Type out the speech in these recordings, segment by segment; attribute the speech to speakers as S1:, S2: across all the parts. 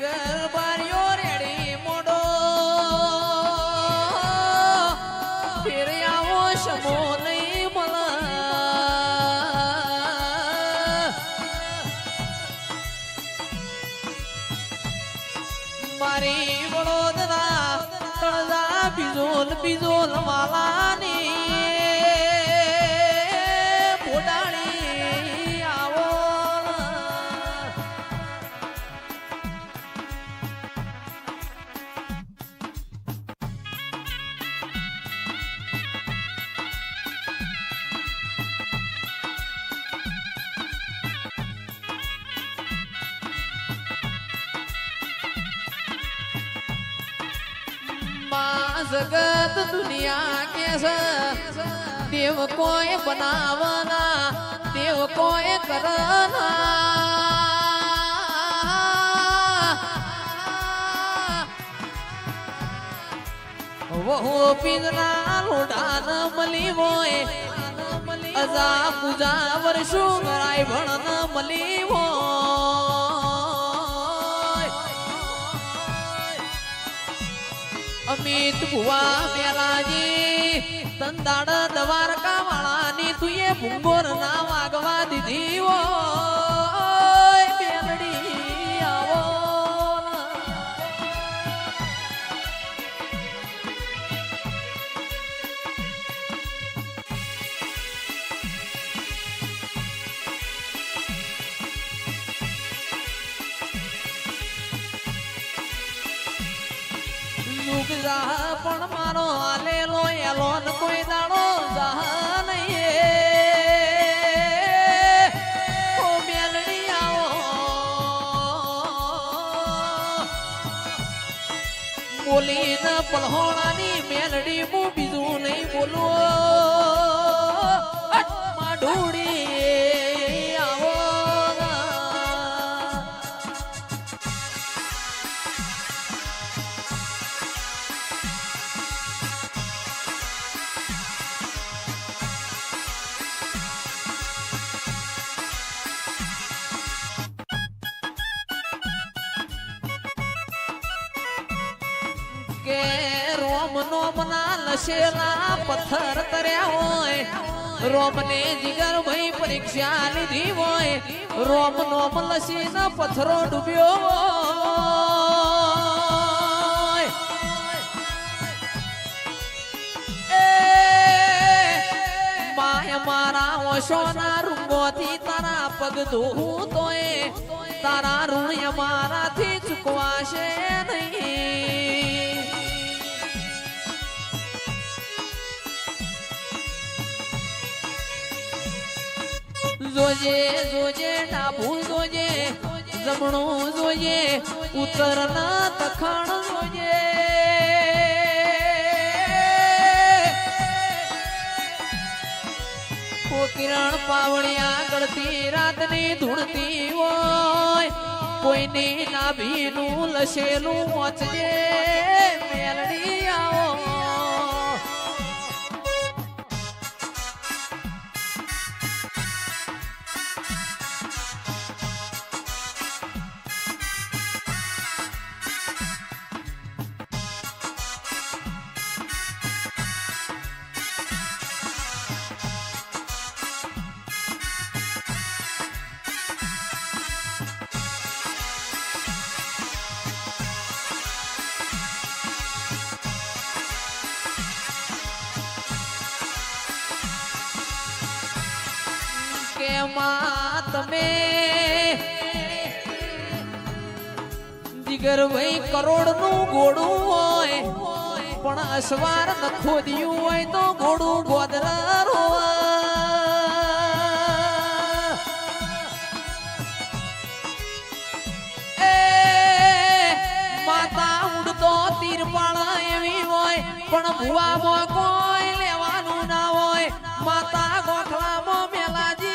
S1: જીગર બારીઓ રેડી મોડો ફેર આવો સમો નહીં મળ મારી વડોદરા તળજા બીજોલ બીજોલ વાલાની પોડાણી આવો जगत दुनिया के देव कोई बनावना देव कोई करना वो पिंजरा लोडान मली वोए अजा पूजा वर्षो गराय भणन मली वो अमित बुआ मेलाजी तंदाड़ द्वारका वाळानी तुये भुंगोर ना वागवा दीदी वो मेलडी आवो पण मारो आले लो एलो न कोई दाड़ो जा नहीं ओ मेलडी आओ बोली न पलहोणानी मेलडी मु बीजू नहीं बोलो माढोड़ी आओ के रोम नोम ना लशेला पत्थर तरया होय रोम ने जिगर भाई परीक्षा लीधी होय रोम नोम लशी ना पत्थरो डूब्यो होय ए माया मारा वशोना रुंगोथी तारा पग धूतोय तारा ऋण मारा थी चुकवाशे नहीं Jose Jose Dabu Jose जमणो Jose उतरना तखाण जोजे ओ किरण पावड़िया गळती रातनी धूणती होय कोईनी नाभीनु लशेलू वाचजे मेलडी आओ के मात में जिगर वही करोड़ नु गोड़ू होय पण असवार न खोदियू होय तो गोड़ू गोदर होय ए माता उड़तो तीर पाळा एवी होय पण भुवा मो कोई लेवानु ना होय माता गोखला मो मेलाजी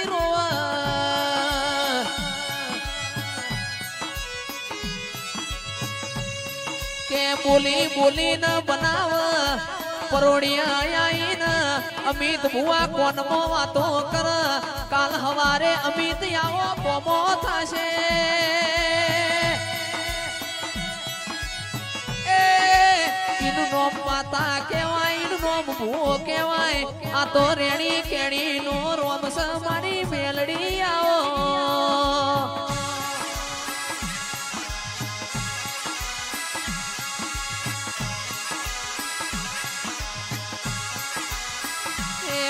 S1: बोली बोली न बनाव परोड़िया आई न अमित बुआ कोन मो वातो कर काल हवारे अमित आओ पोमो थाशे રોમ માતા કહેવાય રોમ ભૂ કહેવાય આ તો રેણી કેણી નો રોમ સમારી મેલડી આવો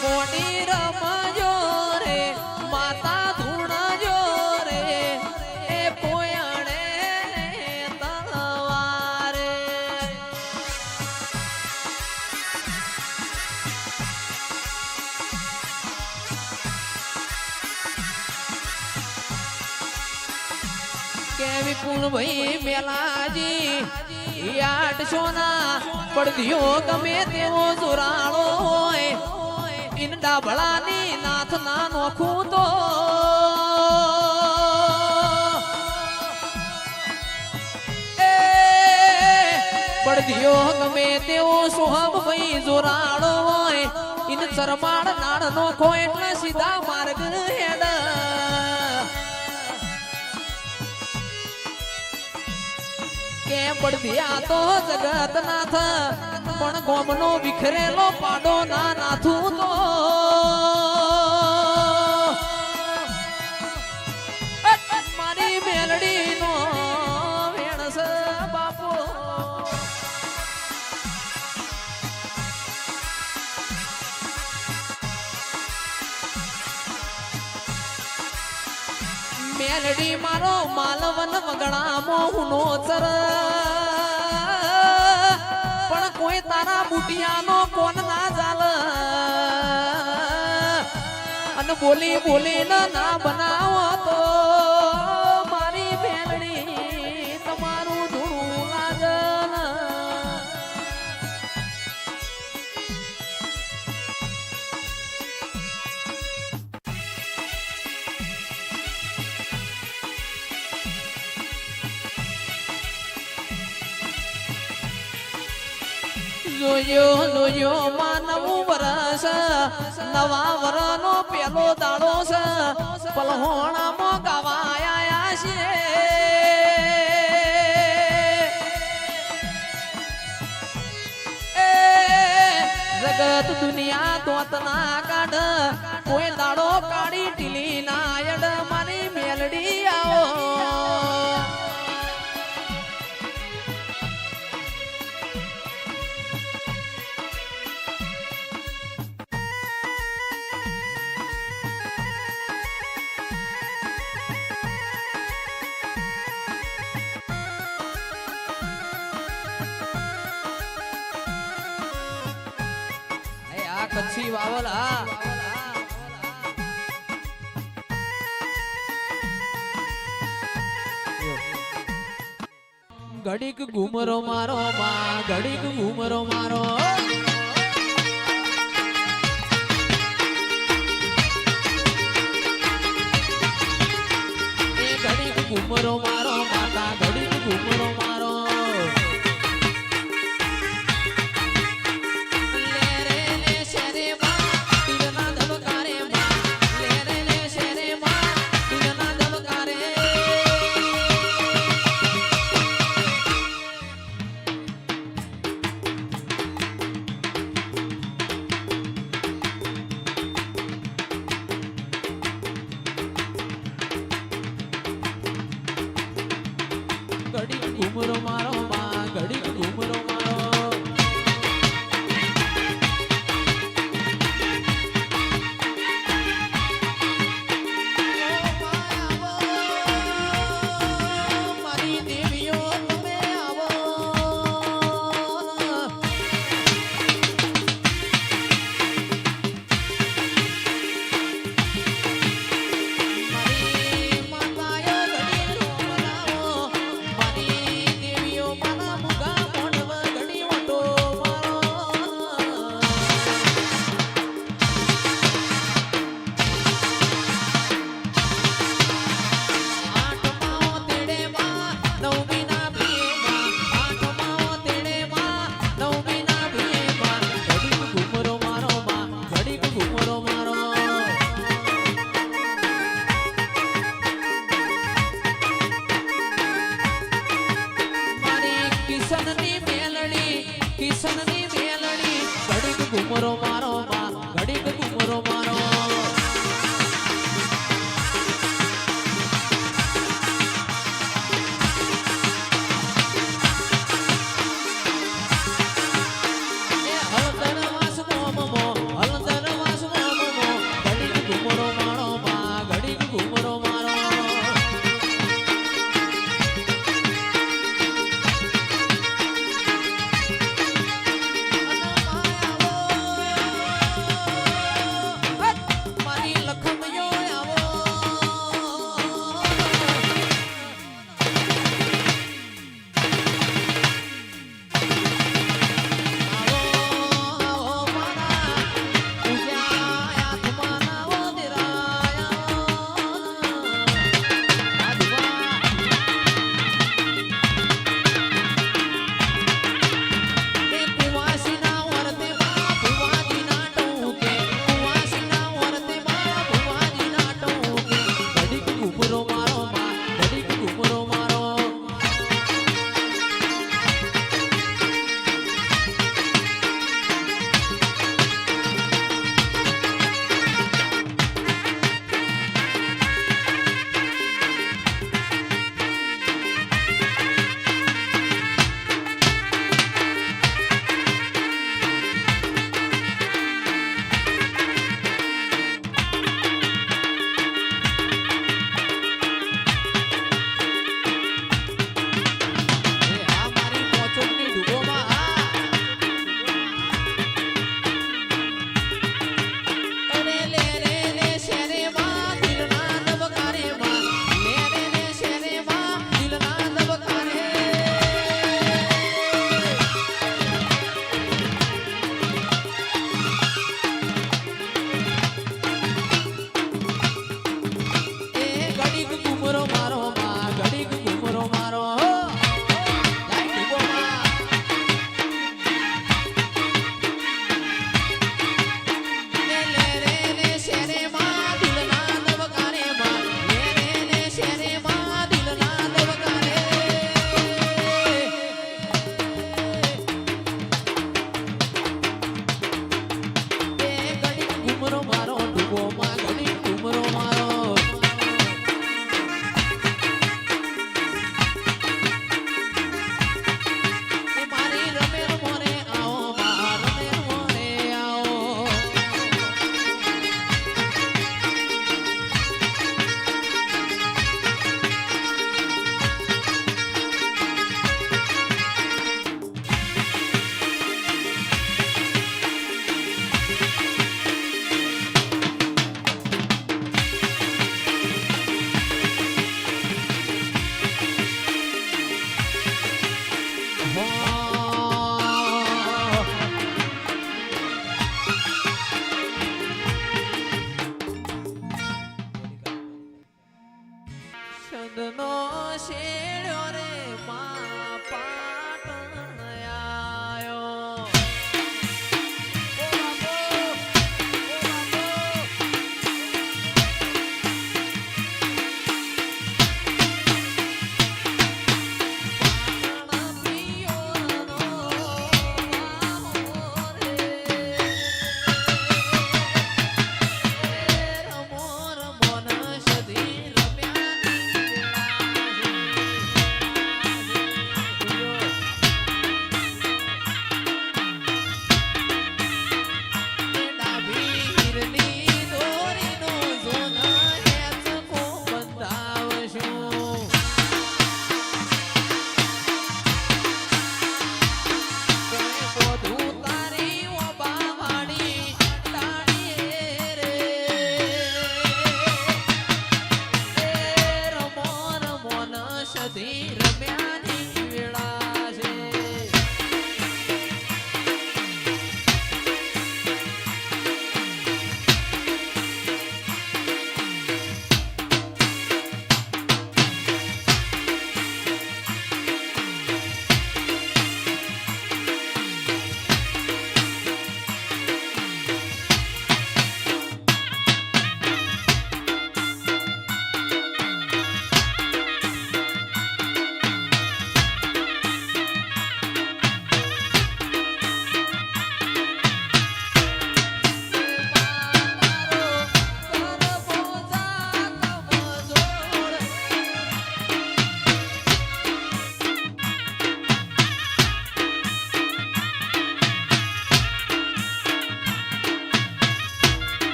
S1: ગોડી રમજો રે માતા ધૂણજો રે એ પોયણે તલવારે કે વિપુલ ભાઈ મેલાજી 800 ના પડદિયો ગમે તેવો જોરાળો હોય इन डाबळानी नाथ ना नोखूं तो ए बड़दियो गमे तेवो सोहम भाई जोराळो होय इन चरमाड नाड नोखो એટલે સીધા માર્ગ હેડ કે બળદિયા તો જગત નાથ પણ ગોમનો વિખરેલો પાડો ના નાથું તો મારી મેલડી નો વેણસ બાપો મેલડી મારો માલવન મગણામો હુનો ચર પણ કોઈ તારા બુટિયાનો કોણ ના ચાલ અને બોલી બોલી ના બનાવો તો મારી મેલડી તમારું ધૂળું લાગન જોયો જોયો માનવું વરસ નવા વરનો પેલો દાડો છે પલહોણામાં ગાવાયા છે જગત દુનિયા દોત ના કાઢ કોઈ દાડો કાઢી ઢીલી ના યડ મારી મેલડી આવો કચ્છી વાવલા ઘડીક ઘુમરો મારો માં ઘડીક ઘુમરો મારો એ ઘડીક ઘુમરો મારો માતા ઘડીક ઘુમરો મારો ઘડીક ઘુમરો મારો માં ઘડીક ઘુમરો મારો મારી દેવીઓ તમે આવો મારી માતાયો ઘડી રો બનાવો મારી દેવીઓ છંદનો શેડ્યો રે માં પાટણ આયો.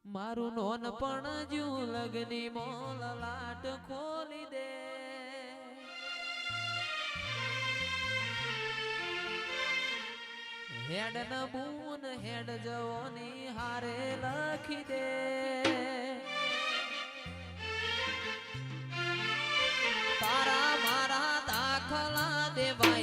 S1: મારું નોનપણ જુ લગની મોલ લાટ ખોલી દે. હેડ ન બૂન હેડ જવાની હારે લખી દે. તારા મારા દાખલા દેવા